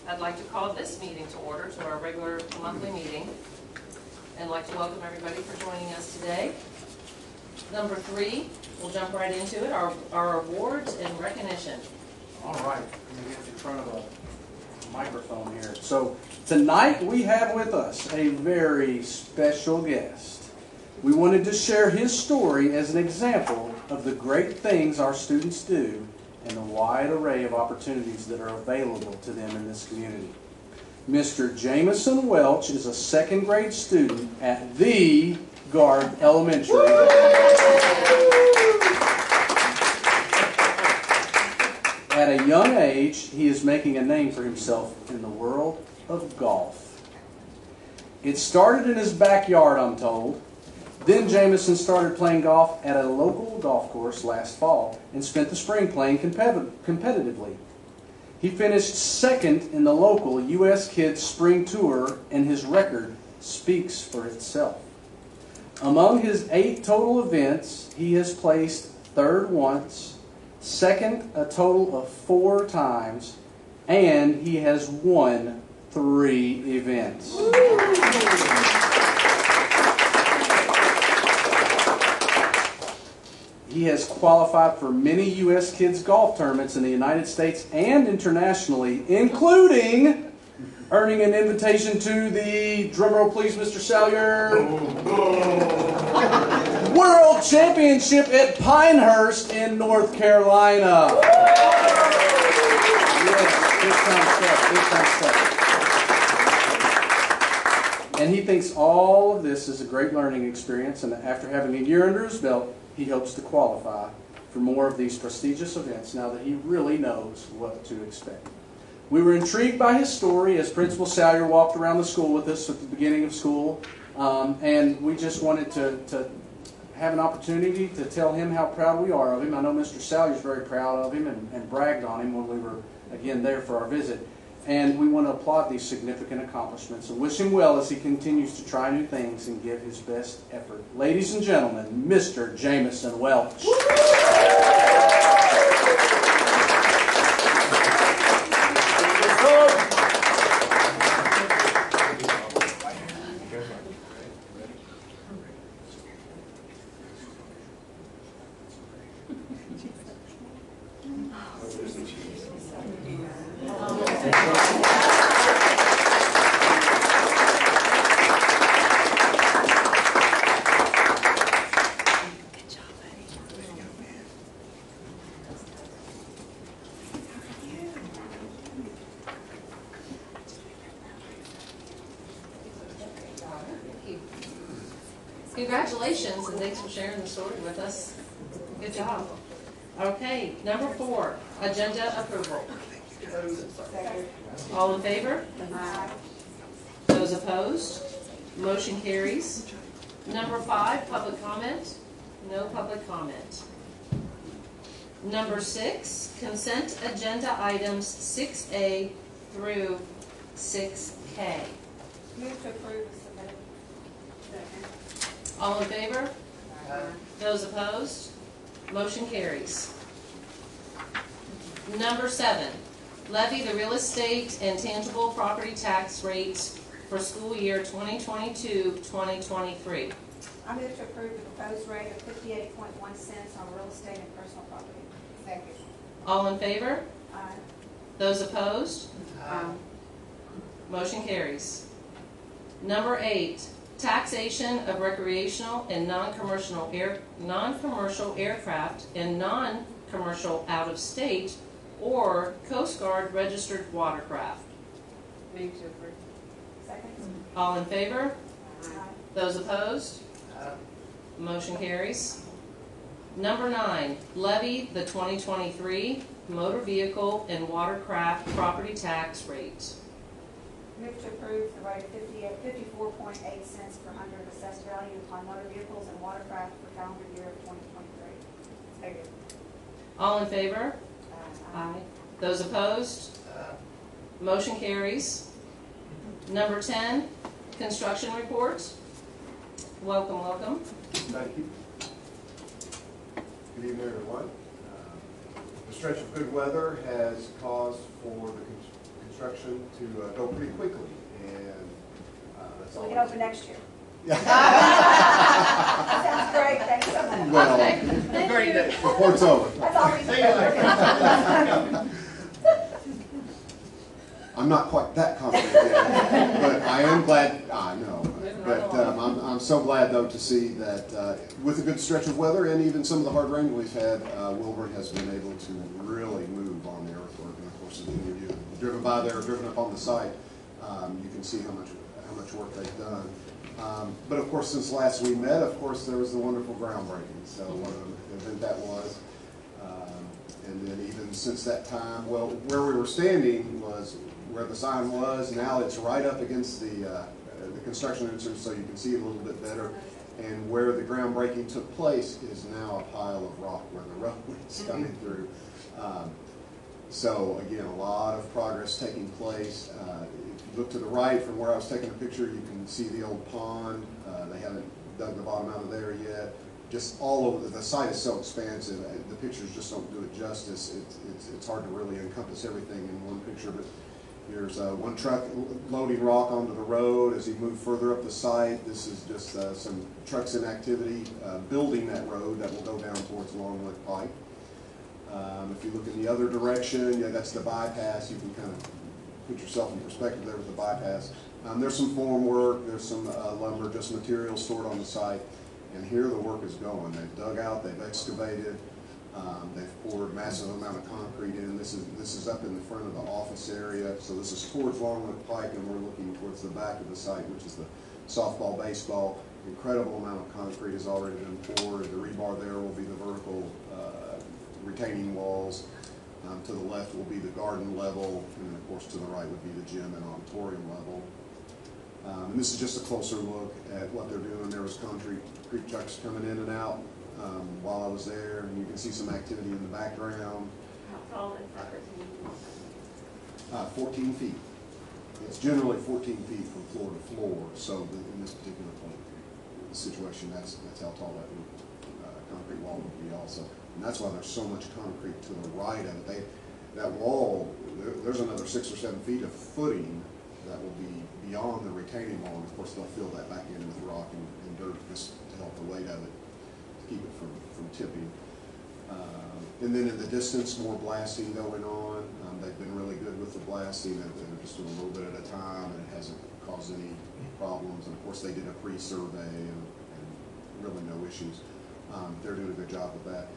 I'd like to call this meeting to order, to our regular monthly meeting, and like to welcome everybody for joining us today. Number 3, we'll jump right into it, our awards and recognition. All right, let me get in front of a microphone here. So tonight we have with us a very special guest. We wanted to share his story as an example of the great things our students do and the wide array of opportunities that are available to them in this community. Mr. Jameson Welch is a 2nd grade student at the Garth Elementary. At a young age, he is making a name for himself in the world of golf. It started in his backyard, I'm told. Then Jameson started playing golf at a local golf course last fall and spent the spring playing competitively. He finished 2nd in the local U.S. Kids Spring Tour, and his record speaks for itself. Among his 8 total events, he has placed 3rd once, 2nd a total of 4 times, and he has won 3 events. He has qualified for many U.S. Kids golf tournaments in the United States and internationally, including earning an invitation to the, drumroll please, Mr. Salyer, World Championship at Pinehurst in North Carolina. Yes, big time stuff. And he thinks all of this is a great learning experience, and after having a year under his belt, he hopes to qualify for more of these prestigious events now that he really knows what to expect. We were intrigued by his story as Principal Salyer walked around the school with us at the beginning of school, and we just wanted to have an opportunity to tell him how proud we are of him. I know Mr. Salyer is very proud of him and bragged on him when we were, again, there for our visit. And we want to applaud these significant accomplishments and wish him well as he continues to try new things and give his best effort. Ladies and gentlemen, Mr. Jameson Welch. Congratulations, and thanks for sharing the story with us. Good job. Okay, number 4, agenda approval. All in favor? Aye. Those opposed? Motion carries. Number 5, public comment. No public comment. Number 6, consent agenda items 6A through 6K. Move to approve the submitted. All in favor? Aye. Those opposed? Motion carries. Number 7, levy the real estate and tangible property tax rates for school year 2022-2023. I move to approve the proposed rate of 58.1 cents on real estate and personal property. Second. All in favor? Aye. Those opposed? Aye. Motion carries. Number 8, taxation of recreational and non-commercial aircraft and non-commercial out-of-state or Coast Guard registered watercraft. Move to approve. Second. All in favor? Aye. Those opposed? Motion carries. Number 9, levy the 2023 motor vehicle and watercraft property tax rate. Move to approve the rate of 54.8 cents per hundred assessed value upon motor vehicles and watercraft for calendar year of 2023. Second. All in favor? Aye. Those opposed? Motion carries. Number 10, construction report. Welcome, welcome. Thank you. Good evening, everyone. The stretch of good weather has caused for the construction construction to go pretty quickly, and that's So all. we can open next year. Yeah. That sounds great, thanks so much. Well, Thank you. report's over. That's all we See you later. I'm not quite that confident yet, but I am glad, I know. But I'm so glad, though, to see that with a good stretch of weather and even some of the hard rain we've had, Wilburn has been able to really move on the earthwork. And of course, if any of you have driven by there or driven up on the site, you can see how much work they've done. But of course, since last we met, of course, there was the wonderful groundbreaking. So what an event that was. And then even since that time, well, where we were standing was where the sign was. Now it's right up against the construction entrance, so you can see it a little bit better. And where the groundbreaking took place is now a pile of rock where the road is coming through. So again, a lot of progress taking place. If you look to the right from where I was taking a picture, you can see the old pond. They haven't dug the bottom out of there yet. Just all over, the site is so expansive. The pictures just don't do it justice. It's hard to really encompass everything in one picture, but here's one truck loading rock onto the road as he moved further up the site. This is just some trucks in activity building that road that will go down towards Longwood Pike. If you look in the other direction, yeah, that's the bypass. You can kind of put yourself in perspective there with the bypass. There's some form work. There's some lumber, just material stored on the site. And here the work is going. They've dug out, they've excavated, they've poured a massive amount of concrete in. This is up in the front of the office area. So this is towards Longwood Pike, and we're looking towards the back of the site, which is the softball, baseball. Incredible amount of concrete has already been poured. The rebar there will be the vertical retaining walls. To the left will be the garden level, and of course to the right would be the gym and auditorium level. And this is just a closer look at what they're doing. There was concrete trucks coming in and out while I was there, and you can see some activity in the background. How tall is that? 14 feet. It's generally 14 feet from floor to floor, so in this particular situation, that's how tall that concrete wall would be also. And that's why there's so much concrete to the right of it. That wall, there's another 6 or 7 feet of footing that will be beyond the retaining wall, and of course they'll fill that back in with rock and dirt just to help the weight of it, to keep it from tipping. And then in the distance, more blasting going on. They've been really good with the blasting. They're just doing a little bit at a time, and it hasn't caused any problems. And of course they did a pre-survey and really no issues. They're doing a good job with that.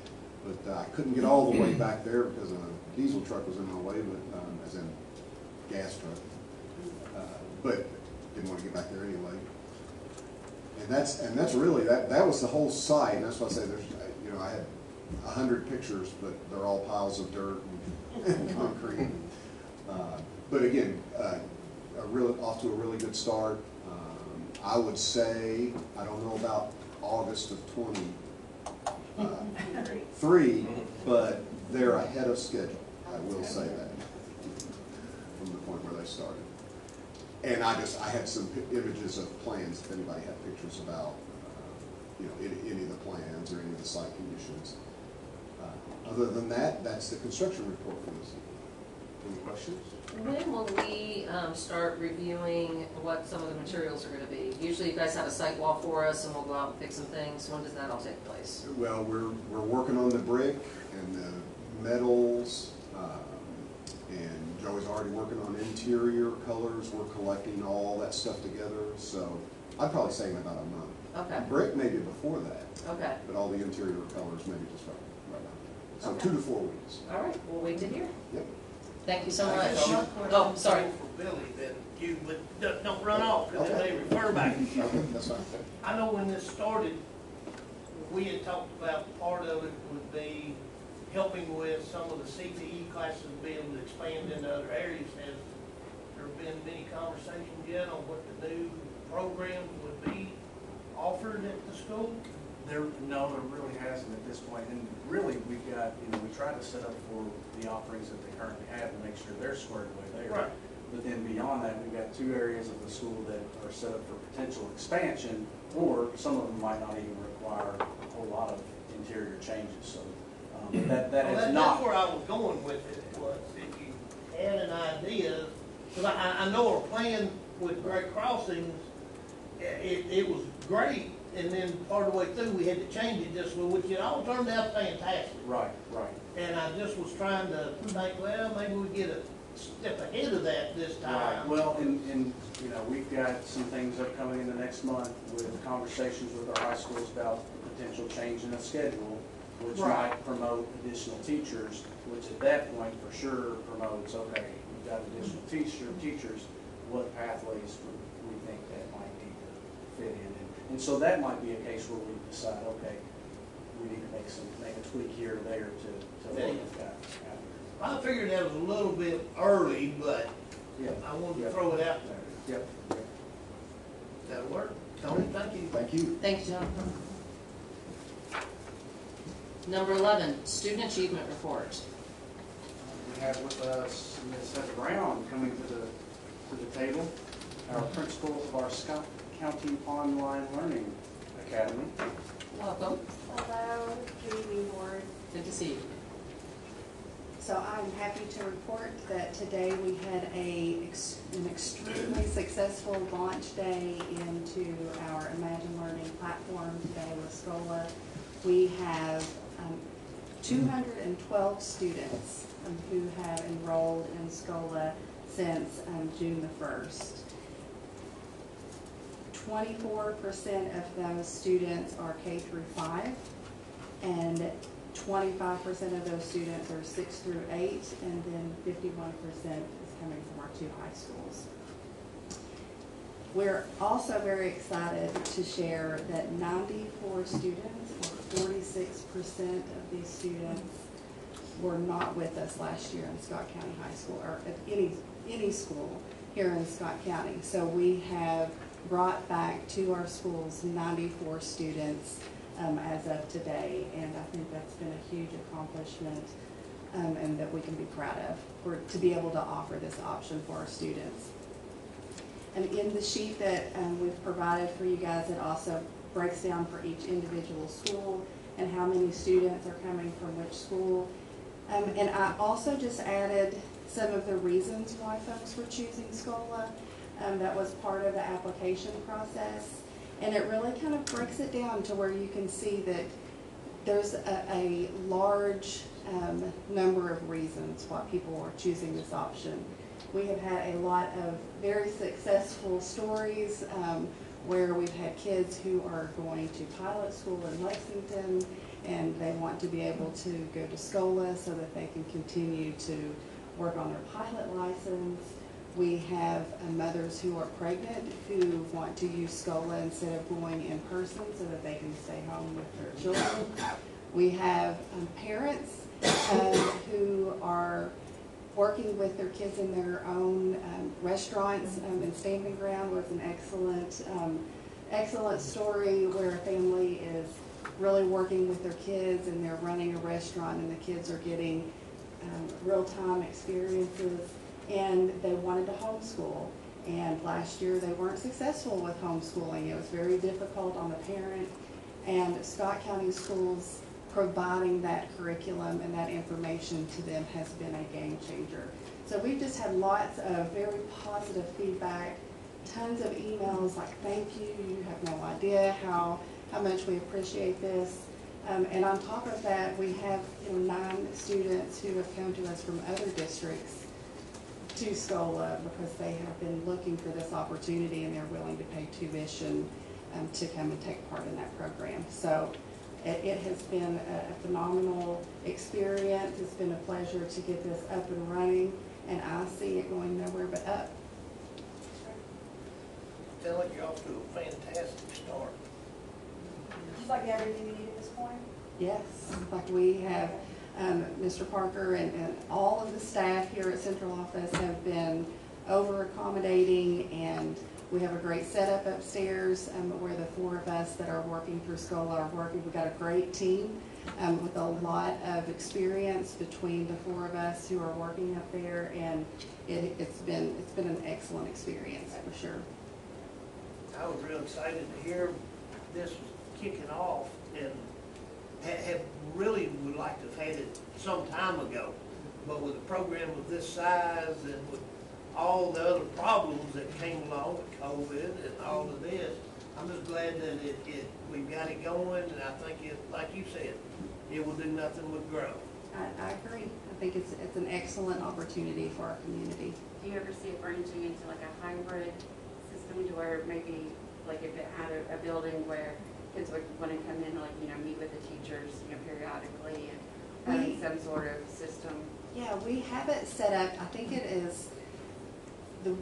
But I couldn't get all the way back there because a diesel truck was in my way, but as in gas truck. But didn't want to get back there anyway. And that's really that was the whole site. And that's why I say there's I had 100 pictures, but they're all piles of dirt and concrete. But again, off to a really good start. I would say I don't know about August of 23, but they're ahead of schedule. I will say that from the point where they started. And I had some images of plans, if anybody had pictures about, any of the plans or any of the site conditions. Other than that, that's the construction report for this evening. Any questions? When will we start reviewing what some of the materials are going to be? Usually you guys have a site walk for us and we'll go out and pick some things. When does that all take place? Well, we're working on the brick and the metals, and Joey's already working on interior colors. We're collecting all that stuff together, so I'd probably say in about a month. Okay. Brick maybe before that, Okay. but all the interior colors maybe just right now. So Okay. 2 to 4 weeks. All right. We'll wait to hear. Yep. Thank you so I much. got one Oh, question sorry. For Billy, that you don't run off, because they refer back. Okay, that's fine. I know when this started, we had talked about part of it would be helping with some of the CTE classes being able to expand into other areas. Has there been any conversation yet on what the new program would be offered at the school? No, there really hasn't at this point. And really, we've got, we try to set up for the offerings that they currently have to make sure they're squared away there. Right. But then beyond that, we've got 2 areas of the school that are set up for potential expansion, or some of them might not even require a whole lot of interior changes. So that Well, is not. That's where I was going with it, was if you had an idea Because I know our plan with Great Crossings, it was great, and then part of the way through, we had to change it just a little, which it all turned out fantastic. Right, right. And I just was trying to think, well, maybe we get a step ahead of that this Right, time. well, and, you know, we've got some things upcoming in the next month with conversations with our high schools about potential change in the schedule, which Right. might promote additional teachers, which at that point for sure promotes, okay, we've got additional teachers, what pathways would we think that might need to fit in? And so that might be a case where we decide, okay, we need to make a tweak here or there to Yeah. look at that. I figured that was a little bit early, but Yeah. I wanted Yeah. to throw it out there. Yep, yep. That'll work. Tony, thank you. Thank you. Thank you, Jonathan. Number 11, Student Achievement Report. We have with us Ms. Heather Brown coming to the table, our principal of our Scott County Online Learning Academy. Welcome. Hello, good evening, board. Good to see you. So I'm happy to report that today we had an extremely successful launch day into our Imagine Learning platform today with SCOLA. We have 212 students who have enrolled in SCOLA since June the 1st. 24% of those students are K through 5, and 25% of those students are 6 through 8, and then 51% is coming from our 2 high schools. We're also very excited to share that 94 students, or 46% of these students, were not with us last year in Scott County High School, or at any school here in Scott County. So we have brought back to our schools 94 students as of today, and I think that's been a huge accomplishment and that we can be proud of, to be able to offer this option for our students. And in the sheet that we've provided for you guys, it also breaks down for each individual school and how many students are coming from which school. And I also just added some of the reasons why folks were choosing SCOLA. That was part of the application process. And it really kind of breaks it down to where you can see that there's a large number of reasons why people are choosing this option. We have had a lot of very successful stories where we've had kids who are going to pilot school in Lexington, and they want to be able to go to SCOLA so that they can continue to work on their pilot license. We have mothers who are pregnant who want to use SCOLA instead of going in person so that they can stay home with their children. We have parents who are working with their kids in their own restaurants. And Stamping Ground was an excellent story where a family is really working with their kids and they're running a restaurant and the kids are getting real-time experiences, and they wanted to homeschool. And last year they weren't successful with homeschooling. It was very difficult on the parent, and Scott County Schools providing that curriculum and that information to them has been a game changer. So we've just had lots of very positive feedback, tons of emails like, thank you, you have no idea how much we appreciate this. And on top of that, we have 9 students who have come to us from other districts to SCOLA because they have been looking for this opportunity and they're willing to pay tuition to come and take part in that program. So it has been a phenomenal experience. It's been a pleasure to get this up and running, and I see it going nowhere but up. Sounds like you're off to a fantastic start. Just like everything you need at this point? Yes, like we have Mr. Parker and all of the staff here at Central Office have been over accommodating, and we have a great setup upstairs where the 4 of us that are working through SCOLA are working. We've got a great team with a lot of experience between the 4 of us who are working up there, and it's been an excellent experience for sure. I was real excited to hear this was kicking off, and had really would like to have had it some time ago. But with a program of this size and with all the other problems that came along with COVID and all of this, I'm just glad that we've got it going, and I think it, like you said, it will do nothing but grow. I agree. I think it's an excellent opportunity for our community. Do you ever see it branching into like a hybrid system to where maybe, like if it had a building where kids would want to come in, like, you know, meet with the teachers, you know, periodically and having some sort of system? Yeah, we have it set up. I think it is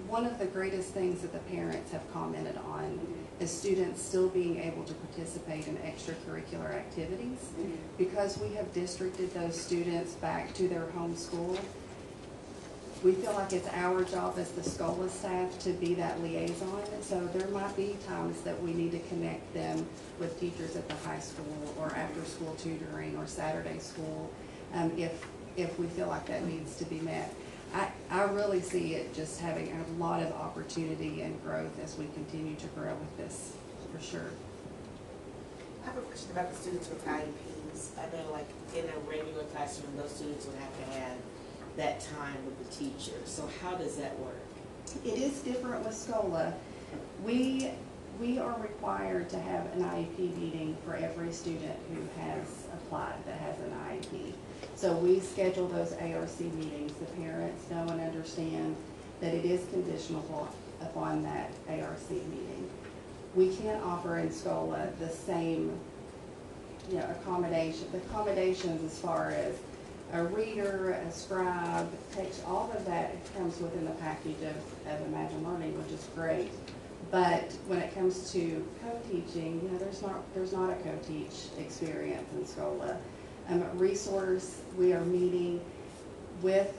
one of the greatest things that the parents have commented on is students still being able to participate in extracurricular activities. Because we have districted those students back to their home school, we feel like it's our job as the SCOLA staff to be that liaison. So there might be times that we need to connect them with teachers at the high school or after school tutoring or Saturday school, if we feel like that needs to be met. I really see it just having a lot of opportunity and growth as we continue to grow with this, for sure. I have a question about the students with IEPs. I know, like, in a regular classroom, those students would have to have that time with the teacher. So how does that work? It is different with SCOLA. We are required to have an IEP meeting for every student who has applied that has an IEP. So we schedule those ARC meetings. The parents know and understand that it is conditional upon that ARC meeting. We can't offer in SCOLA the same, accommodation. The accommodations as far as a reader, a scribe, text, all of that comes within the package of Imagine Learning, which is great. But when it comes to co-teaching, there's not a co-teach experience in SCOLA. Resource, we are meeting with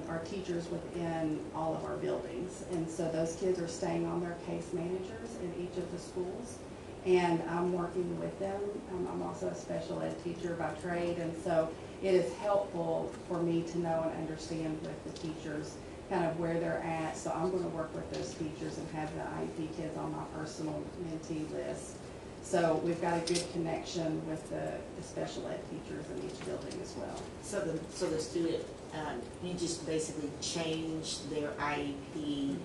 our teachers within all of our buildings. And so those kids are staying on their case managers in each of the schools. And I'm working with them. I'm also a special ed teacher by trade. And so it is helpful for me to know and understand with the teachers kind of where they're at. So I'm going to work with those teachers and have the IEP kids on my personal mentee list. So we've got a good connection with the special ed teachers in each building as well. So the student, you just basically change their IEP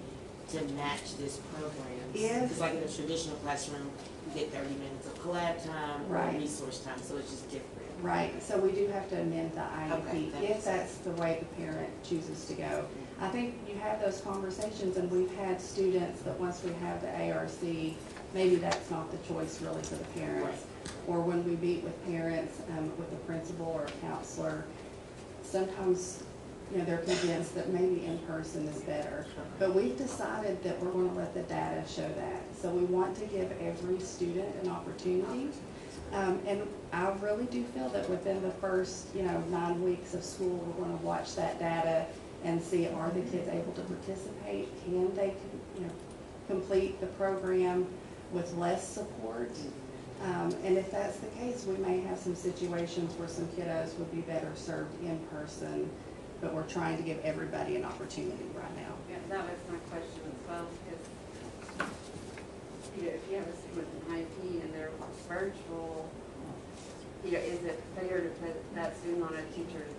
to match this program. Because like in a traditional classroom, you get 30 minutes of collab time or resource time, so it's just different. Right, so we do have to amend the IEP if that's the way the parent chooses to go. I think you have those conversations, and we've had students that once we have the ARC, maybe that's not the choice really for the parents. Or when we meet with parents, with a principal or a counselor, sometimes they're convinced that maybe in person is better. But we've decided that we're going to let the data show that. So we want to give every student an opportunity. And I really do feel that within the first 9 weeks of school, we're going to watch that data and see, are the kids able to participate? Can they complete the program with less support? And if that's the case, we may have some situations where some kiddos would be better served in person, but we're trying to give everybody an opportunity right now. Yeah, that was my question as well, because if you have a student with an IEP and they're virtual, is it fair to put that student on a teacher's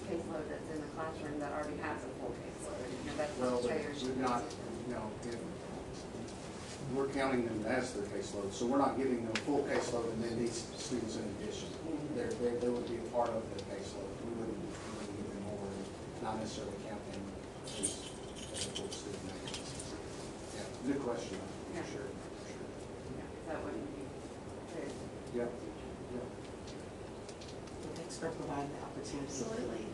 caseload that's in the classroom that already has a full caseload? That's Well, not fair. we're not, we're counting them as their caseload, so we're not giving them full caseload and then these students in addition. They would be a part of their caseload. We wouldn't give them more and not necessarily count them as a full student. Yeah, good question, for sure. That wouldn't be fair. Yep. Thanks for providing the opportunity. Absolutely.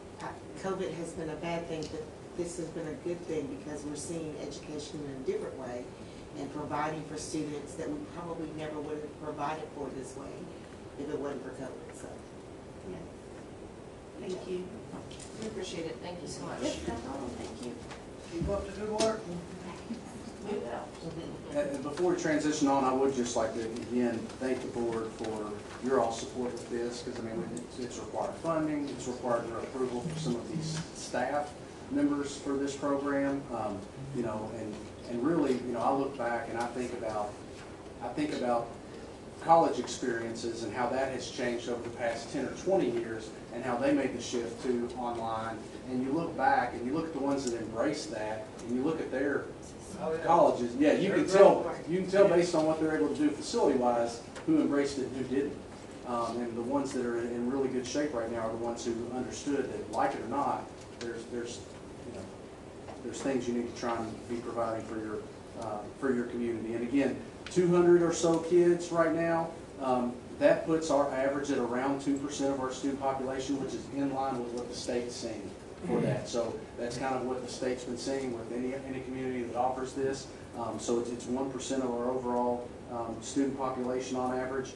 COVID has been a bad thing, but this has been a good thing because we're seeing education in a different way and providing for students that we probably never would have provided for this way if it wasn't for COVID. So, Yeah. Thank you. We appreciate it. Thank you so much. Yes, no problem. Thank you. Keep up the good work. We will. And before we transition on, I would just like to again thank the board for your all support with this, because it's required funding, it's required your approval for some of these staff members for this program, and really, I look back and I think about college experiences and how that has changed over the past 10 or 20 years and how they made the shift to online. And you look back and you look at the ones that embraced that and you look at their colleges, yeah, you can tell based on what they're able to do facility-wise who embraced it and who didn't. And the ones that are in really good shape right now are the ones who understood that, like it or not, there's things you need to try and be providing for your community. And again, 200 or so kids right now. That puts our average at around 2% of our student population, which is in line with what the state's seeing for that. So that's kind of what the state's been seeing with any community that offers this. So it's 1% of our overall student population on average.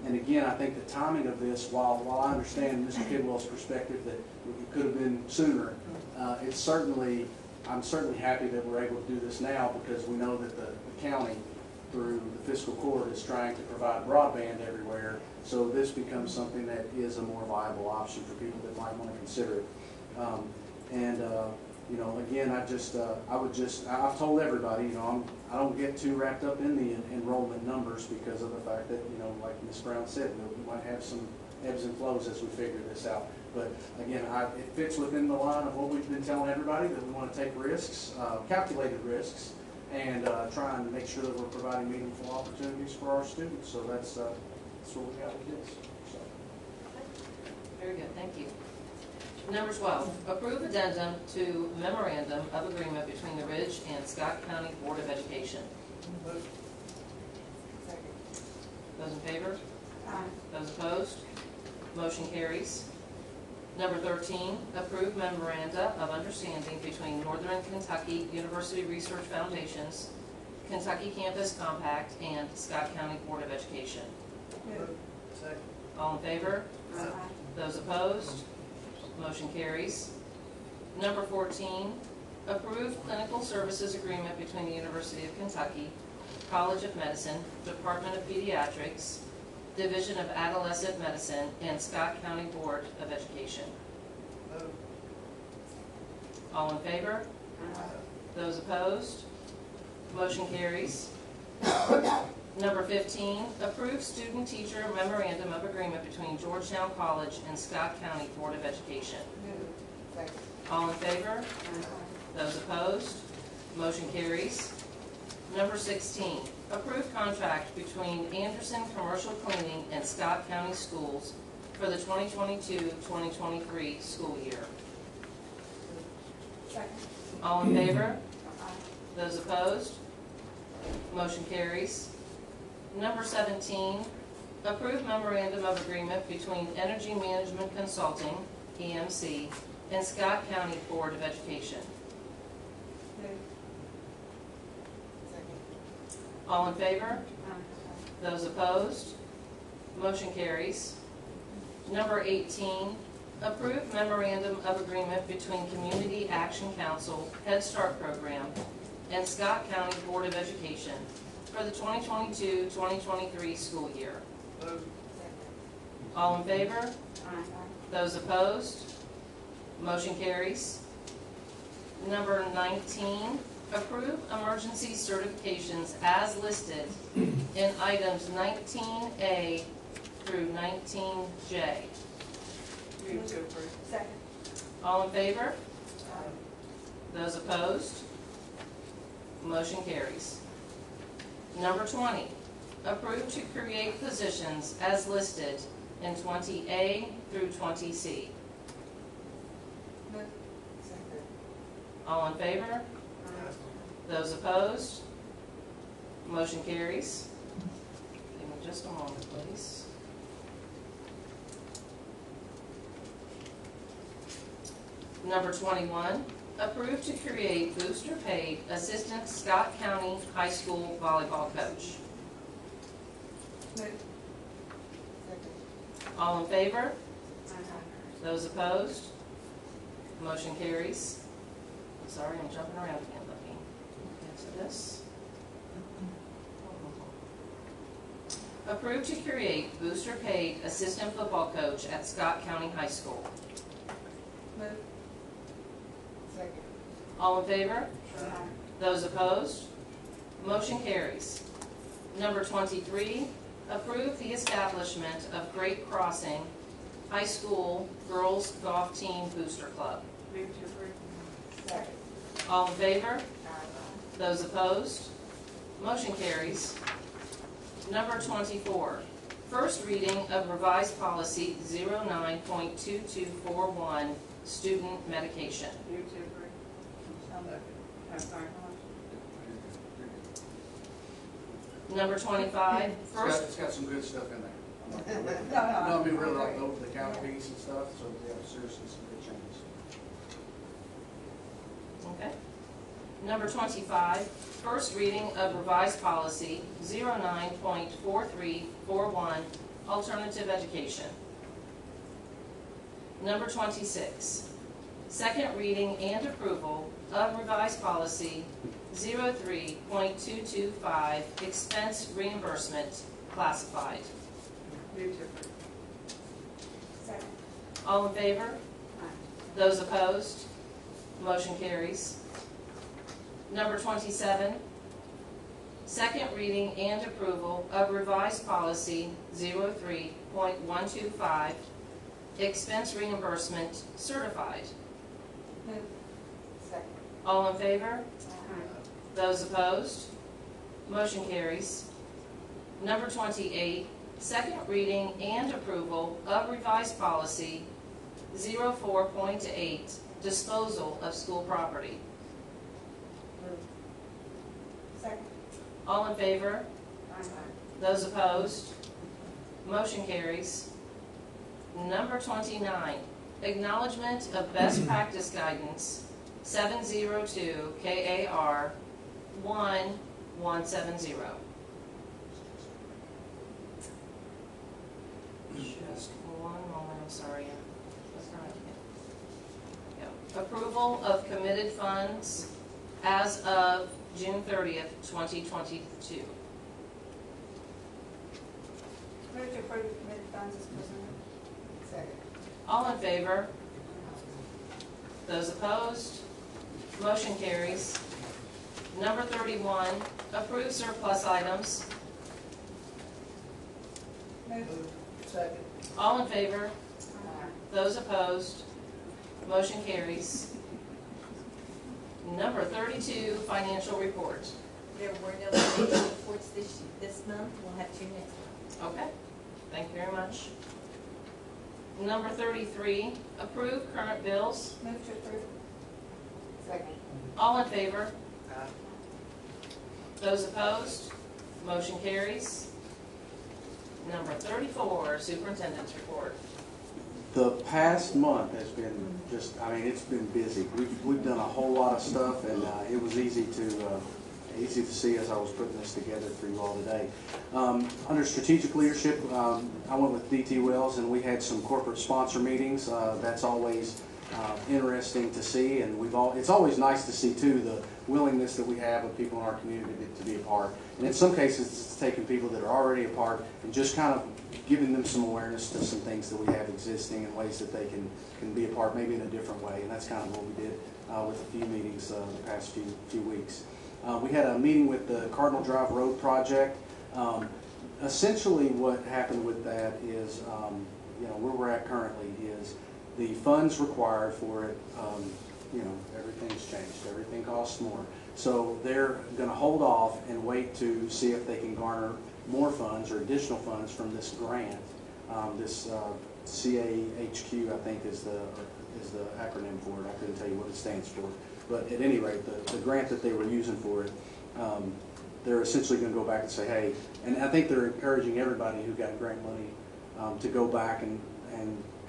And again, I think the timing of this, while I understand Mr. Kidwell's perspective that it could have been sooner, I'm certainly happy that we're able to do this now because we know that the county, through the fiscal court, is trying to provide broadband everywhere. So this becomes something that is a more viable option for people that might want to consider it. Again, I've told everybody, I don't get too wrapped up in the enrollment numbers because of the fact that, like Ms. Brown said, we might have some ebbs and flows as we figure this out. But again, it fits within the line of what we've been telling everybody, that we want to take risks, calculated risks, and try and make sure that we're providing meaningful opportunities for our students. So that's what we got with this. So. Very good, thank you. Number 12, approve addendum to memorandum of agreement between the Ridge and Scott County Board of Education. Those in favor? Aye. Those opposed? Motion carries. Number 13, approve memoranda of understanding between Northern Kentucky University Research Foundations, Kentucky Campus Compact, and Scott County Board of Education. Second. All in favor? Aye. Those opposed? Motion carries. Number 14, approve clinical services agreement between the University of Kentucky, College of Medicine, Department of Pediatrics, Division of Adolescent Medicine, and Scott County Board of Education. All in favor? Those opposed? Motion carries. Number 15, approve student-teacher memorandum of agreement between Georgetown College and Scott County Board of Education. All in favor? Those opposed? Motion carries. Number 16, approve contract between Anderson Commercial Cleaning and Scott County Schools for the 2022-2023 school year. All in favor? Those opposed? Motion carries. Number 17, approve memorandum of agreement between Energy Management Consulting, EMC, and Scott County Board of Education. All in favor? Those opposed? Motion carries. Number 18, approve memorandum of agreement between Community Action Council Head Start Program and Scott County Board of Education for the 2022-2023 school year. All in favor? Those opposed? Motion carries. Number 19, approve emergency certifications as listed in items 19A through 19J. Move to approve. Second. All in favor? Those opposed? Motion carries. Number 20, approve to create positions as listed in 20A through 20C. All in favor? Those opposed? Motion carries. Give me just a moment, please. Number 21, approve to create booster paid assistant Scott County High School volleyball coach. All in favor? Those opposed? Motion carries. Sorry, I'm jumping around again. Let me answer this. Approve to create booster paid assistant football coach at Scott County High School. All in favor? Those opposed? Motion carries. Number 23, approve the establishment of Great Crossing High School Girls Golf Team Booster Club. Move to approve. Second. All in favor? Those opposed? Motion carries. Number 24, first reading of revised policy 09.2241, student medication. Move to approve. I'm sorry. Number 25, first, It's got some good stuff in there. No, No, I mean, really like over the counter piece and stuff, so yeah, seriously, some good changes. okay. Number 25, first reading of revised policy 09.4341, alternative education. Number 26, second reading and approval of revised policy 03.225, expense reimbursement, classified. Move to approve. Second. All in favor? Those opposed? Motion carries. Number 27, second reading and approval of revised policy 03.125, expense reimbursement, certified. Move. Second. All in favor? Those opposed? Motion carries. Number 28, second reading and approval of revised policy 04.8, disposal of school property. Second. All in favor? Those opposed? Motion carries. Number 29, acknowledgement of best practice guidance 702 KAR 1170. Just one moment, I'm sorry. That's not it. Yeah. Approval of committed funds as of June 30th, 2022. Move to approve the committed funds as presented. Second. All in favor? Those opposed? Motion carries. Number 31, approve surplus items. Move. Second. All in favor? Those opposed? Motion carries. Number 32, financial report. There were no financial reports this month. We'll have two next month. Okay, thank you very much. Number 33, approve current bills. Move to approve. Second. All in favor? Those opposed? Motion carries. Number 34, superintendent's report. The past month has been just, I mean, it's been busy. We've done a whole lot of stuff, and it was easy to see as I was putting this together for you all today. Under strategic leadership, I went with DT Wells, and we had some corporate sponsor meetings. That's always interesting to see, and it's always nice to see too the willingness that we have of people in our community to be a part. And in some cases, it's taking people that are already a part and just kind of giving them some awareness to some things that we have existing and ways that they can be a part, maybe in a different way. And that's kind of what we did with a few meetings the past few weeks. We had a meeting with the Cardinal Drive Road project. Essentially, what happened with that is, where we're at currently is the funds required for it. Everything's changed. Everything costs more. So they're going to hold off and wait to see if they can garner more funds or additional funds from this grant. This CAHQ, I think, is the acronym for it. I couldn't tell you what it stands for. But at any rate, the grant that they were using for it, they're essentially going to go back and say, hey, and I think they're encouraging everybody who got grant money to go back and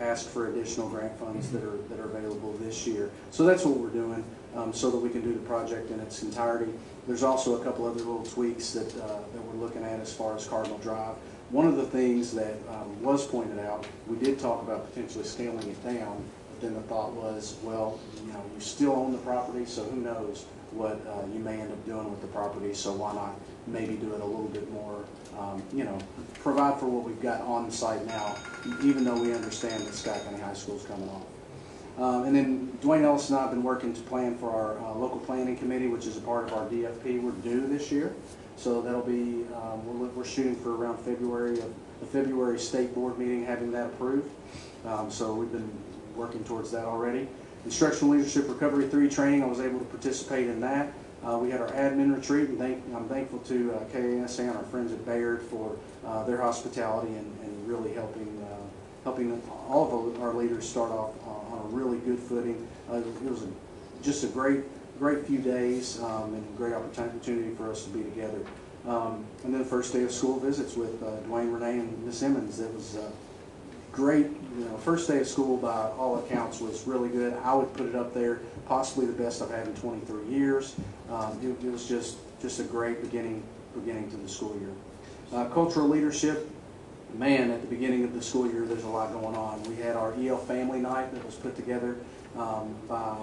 ask for additional grant funds that are available this year. So that's what we're doing so that we can do the project in its entirety. There's also a couple other little tweaks that we're looking at as far as Cardinal Drive. One of the things that was pointed out, we did talk about potentially scaling it down, but then the thought was, well, you still own the property, so who knows what you may end up doing with the property, so why not maybe do it a little bit more, provide for what we've got on the site now, even though we understand that Scott County High School is coming off. And then Dwayne Ellis and I have been working to plan for our local planning committee, which is a part of our DFP. We're due this year, so that'll be, we're shooting for around February, the February state board meeting, having that approved. So we've been working towards that already. Instructional Leadership Recovery 3 training, I was able to participate in that. We had our admin retreat, and I'm thankful to KAS and our friends at Bayard for their hospitality and really helping all of our leaders start off on a really good footing. It was just a great few days and a great opportunity for us to be together. And then the first day of school visits with Dwayne, Renee, and Miss Emmons. It was great. First day of school by all accounts was really good. I would put it up there, possibly the best I've had in 23 years. It was just a great beginning to the school year. Cultural leadership. Man, at the beginning of the school year, there's a lot going on. We had our EL Family Night that was put together by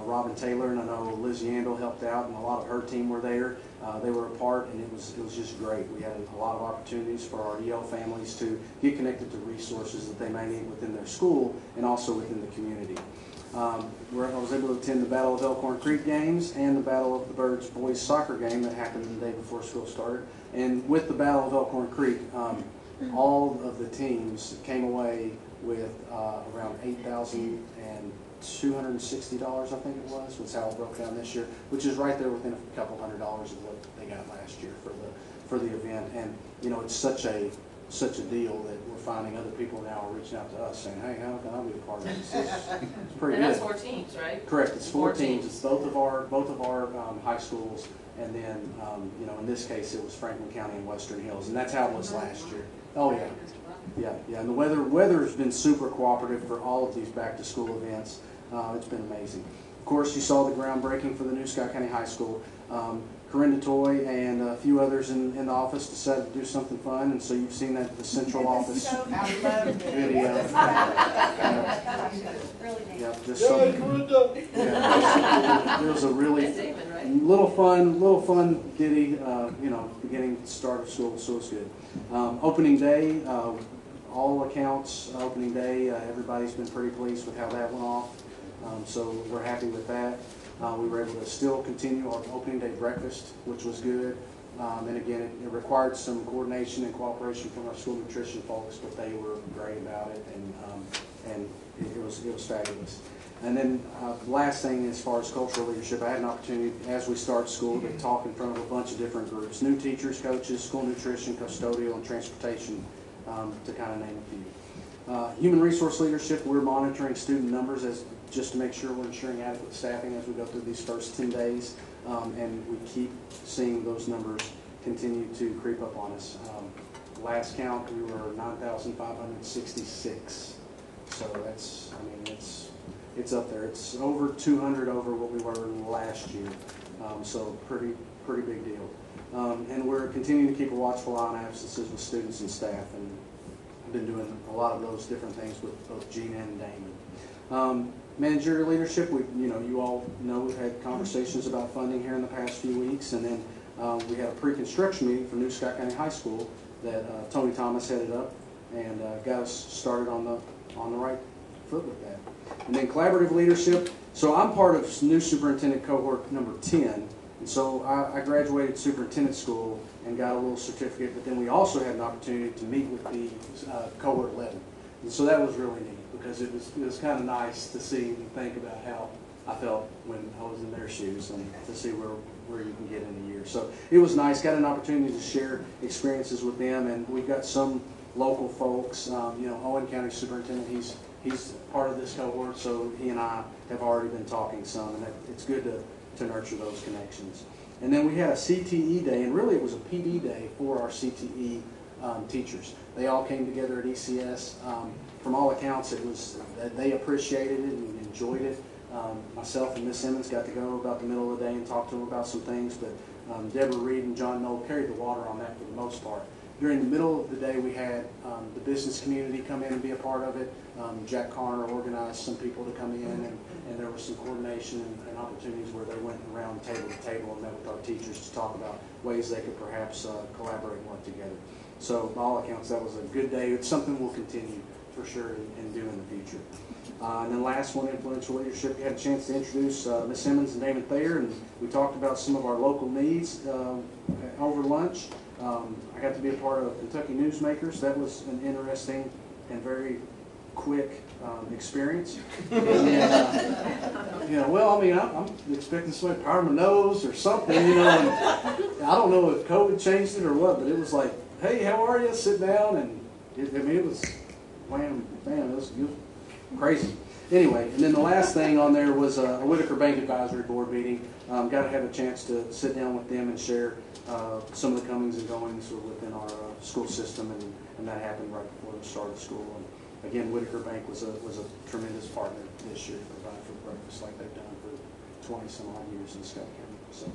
Robin Taylor, and I know Lizzie Andel helped out, and a lot of her team were there. They were a part, and it was just great. We had a lot of opportunities for our EL families to get connected to resources that they may need within their school and also within the community. I was able to attend the Battle of Elkhorn Creek games and the Battle of the Birds boys soccer game that happened the day before school started. And with the Battle of Elkhorn Creek, all of the teams came away with around $8,260, I think it was how it broke down this year, which is right there within a couple $100 of what they got last year for the event. And it's such a deal that we're finding other people now are reaching out to us saying, hey, how can I be a part of this? It's pretty And good. that's 4 teams, right? Correct. It's 4 teams. It's both of our high schools, and then in this case it was Franklin County and Western Hills, and that's how it was last year. Oh yeah. And the weather has been super cooperative for all of these back to school events. It's been amazing. Of course, you saw the groundbreaking for the new Scott County High School. Corinda Toy and a few others in the office decided to do something fun, and so you've seen that the central office video. Yeah, just something. Yeah, there was a really little fun ditty, beginning start of school, so it's good. Opening day, all accounts, opening day, everybody's been pretty pleased with how that went off. So we're happy with that. We were able to still continue our opening day breakfast, which was good. And again, it required some coordination and cooperation from our school nutrition folks, but they were great about it, and it was fabulous. And then the last thing, as far as cultural leadership, I had an opportunity as we start school to talk in front of a bunch of different groups: new teachers, coaches, school nutrition, custodial, and transportation, to kind of name a few. Human resource leadership, we're monitoring student numbers just to make sure we're ensuring adequate staffing as we go through these first 10 days. And we keep seeing those numbers continue to creep up on us. Last count, we were 9,566. So it's up there. It's over 200 over what we were last year. So pretty big deal. And we're continuing to keep a watchful eye on absences with students and staff, and I've been doing a lot of those different things with both Gina and Damon. Managerial leadership, you all know we've had conversations about funding here in the past few weeks, and then we had a pre-construction meeting for New Scott County High School that Tony Thomas headed up, and got us started on the right foot with that. And then collaborative leadership. So I'm part of new superintendent cohort number 10, and so I graduated superintendent school and got a little certificate, but then we also had an opportunity to meet with the cohort 11. And so that was really neat, because it was kind of nice to see and think about how I felt when I was in their shoes, and to see where you can get in a year. So it was nice. Got an opportunity to share experiences with them, and we've got some local folks. Owen County Superintendent, he's part of this cohort, so he and I have already been talking some, and it's good to nurture those connections. And then we had a CTE day, and really it was a PD day for our CTE teachers. They all came together at ECS. From all accounts, they appreciated it and enjoyed it. Myself and Miss Emmons got to go about the middle of the day and talk to them about some things, but Deborah Reed and John Knoll carried the water on that for the most part. During the middle of the day, we had the business community come in and be a part of it. Jack Connor organized some people to come in, and there was some coordination and opportunities where they went around table to table and met with our teachers to talk about ways they could perhaps collaborate and work together. So by all accounts, that was a good day. It's something we'll continue for sure and do in the future. And then last one, influential leadership. We had a chance to introduce Ms. Simmons and Damon Thayer, and we talked about some of our local needs over lunch. I got to be a part of Kentucky Newsmakers. That was an interesting and very quick experience. And then, well, I mean, I'm expecting somebody to powder my nose or something, and I don't know if COVID changed it or what, but it was like, hey, how are you? Sit down, and it was, wham, bam, it was crazy. Anyway, and then the last thing on there was a Whitaker Bank Advisory Board meeting. Got to have a chance to sit down with them and share some of the comings and goings within our school system, and that happened right before the start of school. And again, Whitaker Bank was a tremendous partner this year to provide for breakfast like they've done for 20 some odd years in Scott County. So,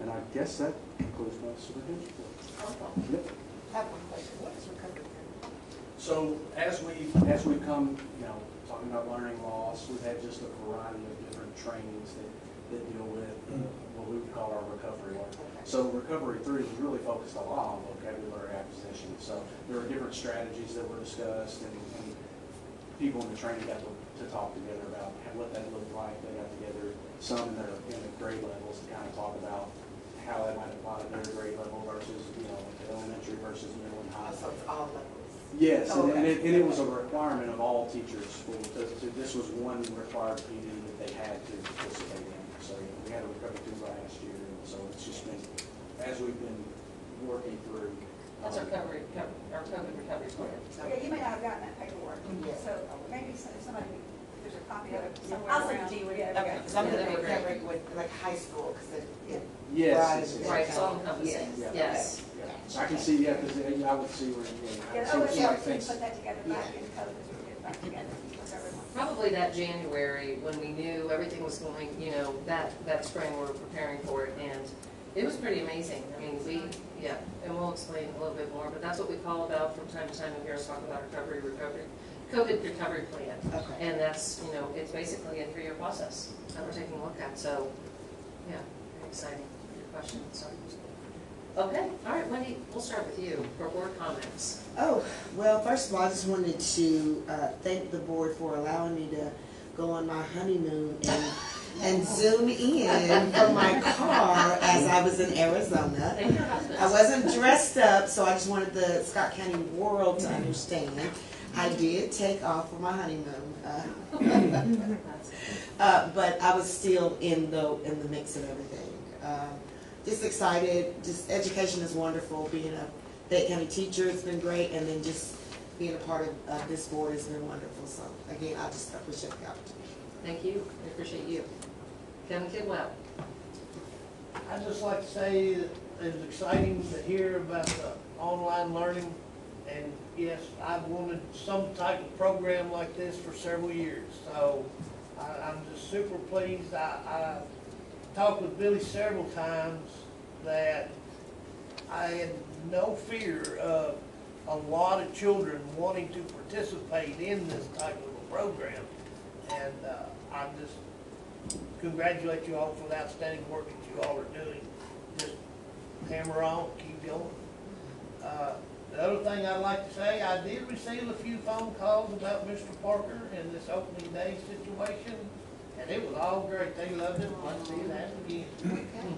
and I guess that concludes my superintendent's report. Yep. I have one question. What is recovery period? So as we've come, talking about learning loss, we've had just a variety of different trainings that deal with what we would call our recovery work. So Recovery 3 was really focused a lot on vocabulary acquisition. So there were different strategies that were discussed, and people in the training got to talk together about what that looked like. They got together some in their grade levels to kind of talk about how that might apply to their grade level versus elementary versus middle and high. So it's all levels. Yes, and it was a requirement of all teachers. This was one required PD that they had to participate in. So we had a Recovery 2 last year, and so it's just been, as we've been working through. That's our COVID recovery plan. Yeah, you may not have gotten that paperwork, so maybe somebody, there's a copy of it somewhere I'll around. send it to you. Yeah, Okay, okay. because I'm Yeah, going that to would be recovery with like high school, because it. Yes. Right, it's all encompassing, Yeah. yes. I can see, because I would see where, Yeah, I oh, see yeah, what we things. put that together back in COVID, we put it back together with everyone. Probably that January, when we knew everything was going, that spring we were preparing for it, and it was pretty amazing. I mean, and we'll explain a little bit more, but that's what we call about from time to time. You hear us talk about COVID recovery plan. Okay. And that's, it's basically a 3-year process that we're taking a look at. So, yeah, very exciting. Your question, sorry. Okay, all right, Wendy, we'll start with you for board comments. Oh, well, first of all, I just wanted to thank the board for allowing me to go on my honeymoon and zoom in from my car as I was in Arizona. Thank your husband. I wasn't dressed up, so I just wanted the Scott County world to understand. I did take off for my honeymoon, but I was still in the mix of everything. Just excited. Just education is wonderful. Being a Fayette County teacher has been great, and then just being a part of this board has been wonderful. So again, I just appreciate the opportunity. Thank you. We appreciate you. Kevin Kidwell. I'd just like to say that it was exciting to hear about the online learning. And yes, I've wanted some type of program like this for several years. So I'm just super pleased. I talked with Billy several times that I had no fear of a lot of children wanting to participate in this type of a program. And I just congratulate you all for the outstanding work that you all are doing. Just hammer on, keep going. The other thing I'd like to say, I did receive a few phone calls about Mr. Parker and this opening day situation, and it was all great. They loved it. I'd see it happen again.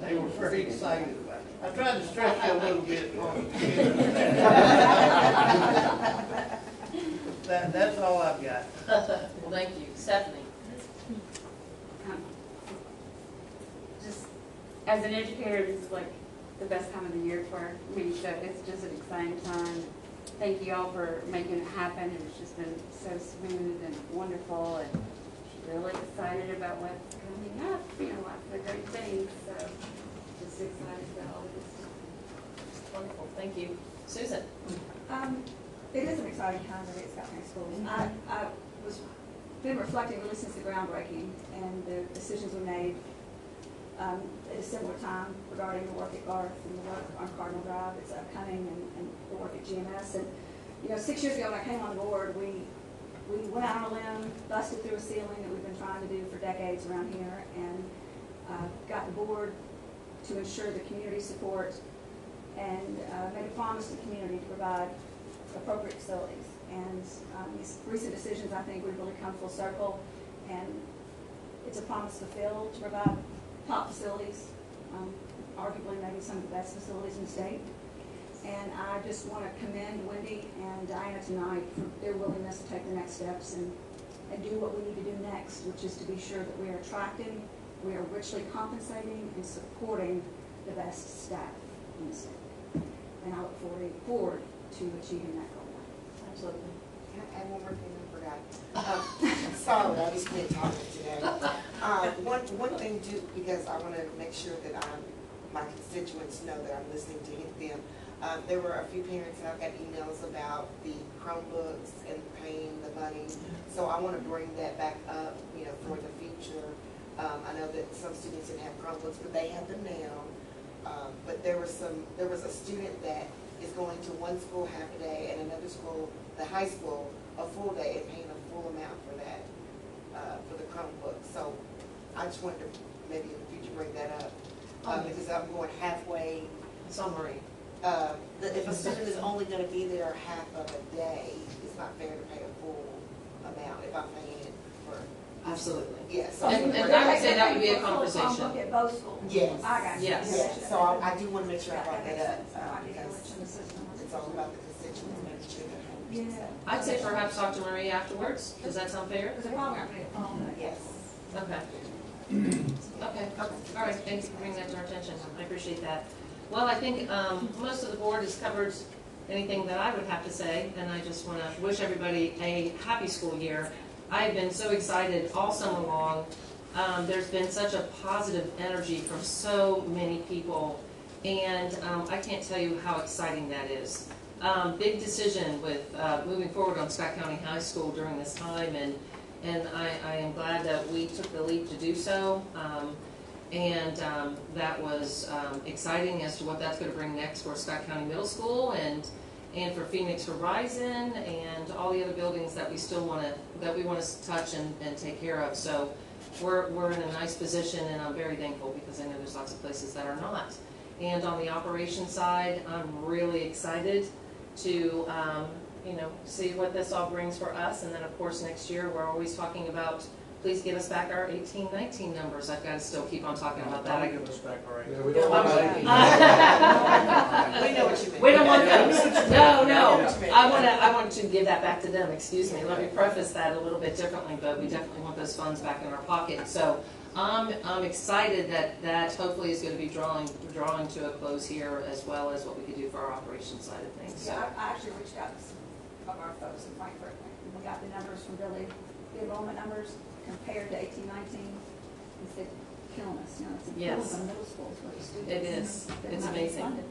They were very excited about it. I tried to stretch you a little bit. That's all I've got. Well, thank you. Stephanie. Just as an educator, this is like the best time of the year for me, so it's just an exciting time. Thank you all for making it happen. It's just been so smooth and wonderful, and really excited about what's coming up. Lots of great things, so just excited about all of this stuff. Wonderful. Thank you. Susan. It is an exciting time to be at Scott County Schools. I was been reflecting really since the groundbreaking and the decisions we made at a similar time regarding the work at Garth and the work on Cardinal Drive that's upcoming, and the work at GMS. And 6 years ago when I came on board, we went out on a limb, busted through a ceiling that we've been trying to do for decades around here, and got the board to ensure the community support and made a promise to the community to provide appropriate facilities. And these recent decisions, I think, we've really come full circle. And it's a promise fulfilled to provide top facilities, arguably maybe some of the best facilities in the state. And I just want to commend Wendy and Diana tonight for their willingness to take the next steps and do what we need to do next, which is to be sure that we are attracting, we are richly compensating and supporting the best staff in the state. And I look forward to achieving that goal. Absolutely. Can I add one more thing I forgot? Sorry, I just been talking today. One thing too, because I want to make sure that my constituents know that I'm listening to them. There were a few parents that I've got emails about the Chromebooks and paying the money. So I want to bring that back up, for the future. I know that some students didn't have Chromebooks, but they have them now. But there was a student that is going to one school half a day and another school, the high school, a full day and paying a full amount for that, for the Chromebook. So I just wanted to maybe in the future bring that up, because I'm going halfway. Summary. If a student is only going to be there half of a day, it's not fair to pay a full amount if I'm paying it for. Absolutely. Yes. And I would say that would be a conversation. Look at both schools. Yes. I got you. Yes. So I do want to make sure I brought that up, because it's all about the constituents, making sure they're happy. Yeah. I'd say perhaps talk to Marie afterwards. Does that sound fair? Because they're probably not going to call that. Yes. Okay. Okay. All right. Thanks for bringing that to our attention. I appreciate that. Well, I think most of the board has covered anything that I would have to say, and I just want to wish everybody a happy school year. I have been so excited all summer long. There's been such a positive energy from so many people, and I can't tell you how exciting that is. Big decision with moving forward on Scott County High School during this time, and I am glad that we took the leap to do so. That was exciting as to what that's going to bring next for Scott County Middle School and for Phoenix Horizon and all the other buildings that we still want to touch and take care of. So we're in a nice position, and I'm very thankful because I know there's lots of places that are not. And on the operations side, I'm really excited to see what this all brings for us. And then of course next year we're always talking about, please get us back our 18-19 numbers. I've got to still keep on talking about that. Give us back our Yeah, we don't want that. We know what you meant. We don't want those. No. I want to give that back to them. Excuse me. Let me preface that a little bit differently, but we definitely want those funds back in our pocket. So I'm excited that hopefully is going to be drawing to a close here, as well as what we could do for our operations side of things. So. Yeah, I actually reached out to some of our folks in Frankfurt, and we got the numbers from Billy, the enrollment numbers compared to 18-19. He said, killing us, it's a Yes. kill of middle schools where the students. It is. they're It's not being amazing. funded.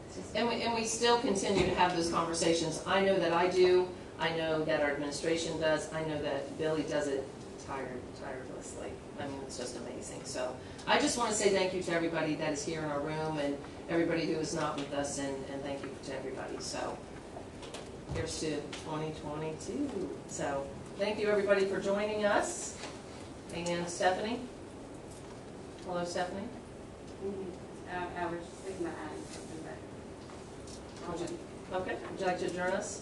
It's just- And we still continue to have those conversations. I know that I do. I know that our administration does. I know that Billy does it tirelessly. I mean, it's just amazing. So I just want to say thank you to everybody that is here in our room and everybody who is not with us, and thank you to everybody. So here's to 2022. So thank you everybody for joining us. And Stephanie? Hello, Stephanie? I was just thinking about adding something, but Okay. Would you like to adjourn us?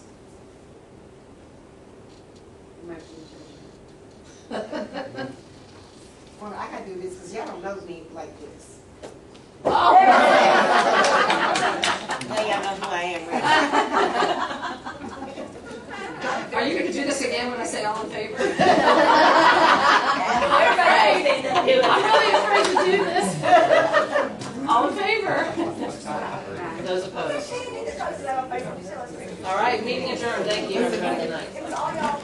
motion to adjourn. Well, I gotta do this because y'all don't know me like this. Oh! Now y'all know who I am, right? Are you going to do this again when I say all in favor? I'm afraid. I'm really afraid to do this. All in favor? Those opposed? All right, meeting adjourned. Thank you, everybody. Good night. It was all y'all.